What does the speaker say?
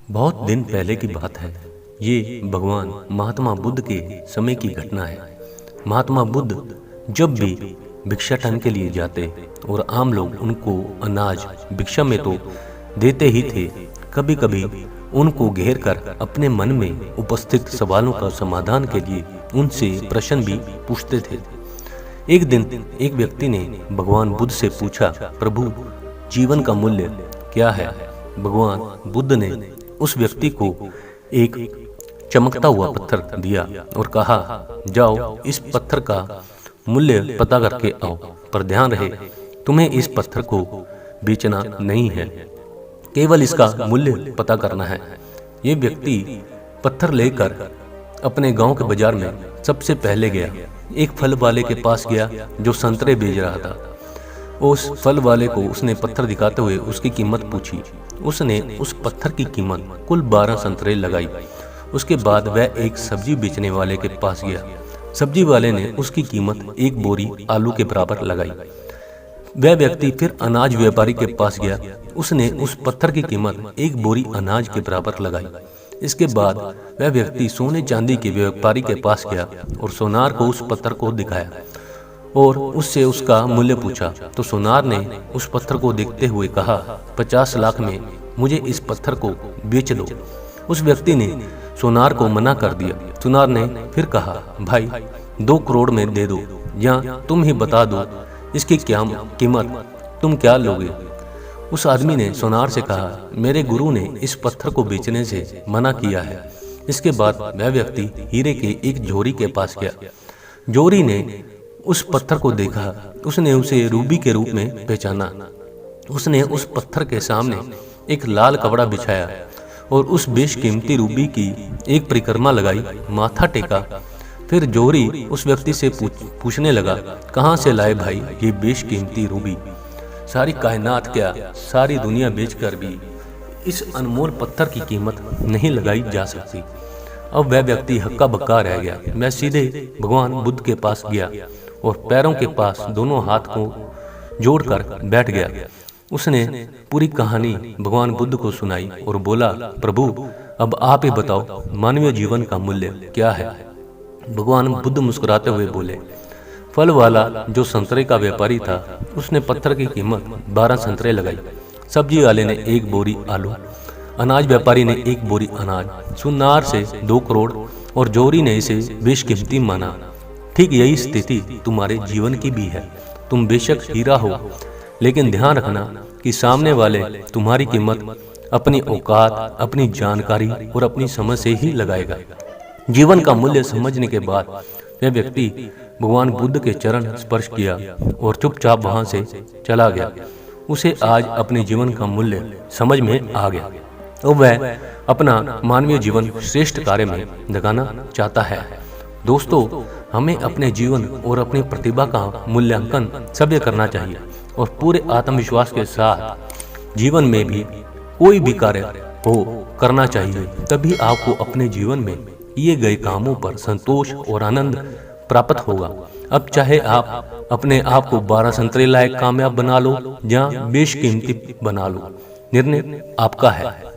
बहुत दिन पहले की बात है। ये भगवान महात्मा बुद्ध के समय की घटना है। महात्मा बुद्ध जब भी भिक्षाटन के लिए जाते और आम लोग उनको अनाज भिक्षा में तो देते ही थे, कभी कभी उनको घेर कर अपने मन में उपस्थित सवालों का समाधान के लिए उनसे प्रश्न भी पूछते थे। एक दिन एक व्यक्ति ने भगवान बुद्ध से पूछा, प्रभु, जीवन का मूल्य क्या है? भगवान बुद्ध ने उस व्यक्ति को एक चमकता हुआ पत्थर दिया और कहा, जाओ इस पत्थर का मूल्य पता करके आओ, पर ध्यान रहे तुम्हें इस पत्थर को बेचना नहीं है, केवल इसका मूल्य पता करना है। ये व्यक्ति पत्थर लेकर अपने गांव के बाजार में सबसे पहले गया। एक फल वाले के पास गया जो संतरे बेच रहा था। उस फल वाले को उसने पत्थर दिखाते हुए उसकी कीमत पूछी। उसने उस पत्थर की कीमत कुल 12 संतरे लगाई। उसके बाद वह एक सब्जी बेचने वाले के पास गया। सब्जी वाले ने उसकी कीमत एक बोरी आलू के बराबर लगाई। वह व्यक्ति फिर अनाज व्यापारी के पास गया। उसने उस पत्थर की कीमत एक बोरी अनाज के बराबर लगाई। इसके बाद वह व्यक्ति सोने चांदी के व्यापारी के पास गया और सोनार को उस पत्थर को दिखाया और उससे उसका मूल्य पूछा। तो सोनार ने उस पत्थर को देखते हुए कहा, 50 लाख में मुझे इस पत्थर को बेच दो। उस व्यक्ति ने सोनार को मना कर दिया। सोनार ने फिर कहा, भाई 2 करोड़ में दे दो, या तुम ही बता दो इसकी क्या कीमत, तुम क्या लोगे? उस आदमी ने सोनार से कहा, मेरे गुरु ने इस पत्थर को बेचने से मना किया है। इसके बाद वह व्यक्ति हीरे के एक जोरी के पास गया। जोरी ने उस पत्थर को देखा। उसने उसे रूबी के रूप में पहचाना। उसने उस पत्थर के सामने एक लाल कपड़ा बिछाया और उस बेशकीमती रूबी की एक परिक्रमा लगाई, माथा टेका। फिर जोरी उस व्यक्ति से पूछने लगा, कहाँ से लाए भाई ये बेशकीमती रूबी? सारी कायनात क्या, सारी दुनिया बेचकर भी इस अनमोल पत्थर की कीमत नहीं लगाई जा सकती। अब वह व्यक्ति हक्का बक्का रह गया। मैं सीधे भगवान बुद्ध के पास गया और पैरों के पास दोनों हाथ को जोड़कर बैठ गया। उसने पूरी कहानी भगवान बुद्ध को सुनाई और बोला, प्रभु, अब आप ही बताओ मानवीय जीवन का मूल्य क्या है? भगवान बुद्ध मुस्कुराते हुए बोले, फल वाला जो संतरे का व्यापारी था, उसने पत्थर की कीमत 12 संतरे लगाई। सब्जी वाले ने 1 बोरी आलू, अनाज व्यापारी ने 1 बोरी अनाज, सुनार से 2 करोड़ और जोरी ने इसे बेशकीमती माना। ठीक यही स्थिति तुम्हारे जीवन की भी है। तुम बेशक हीरा हो, लेकिन ध्यान रखना कि सामने वाले तुम्हारी कीमत अपनी औकात, अपनी जानकारी और अपनी समझ से ही लगाएगा। जीवन का मूल्य समझने के बाद वह व्यक्ति भगवान बुद्ध के चरण स्पर्श किया और चुपचाप वहां से चला गया। उसे आज अपने जीवन का मूल्य समझ में आ गया और वह अपना मानवीय जीवन श्रेष्ठ कार्य में लगाना चाहता है। दोस्तों, हमें अपने जीवन और अपनी प्रतिभा का मूल्यांकन सभ्य करना चाहिए और पूरे आत्मविश्वास के साथ जीवन में भी कोई भी कार्य हो करना चाहिए। तभी आपको अपने जीवन में किए गए कामों पर संतोष और आनंद प्राप्त होगा। अब चाहे आप अपने आप को 12 संतरे लायक कामयाब बना लो या बेशकीमती बना लो, निर्णय आपका है।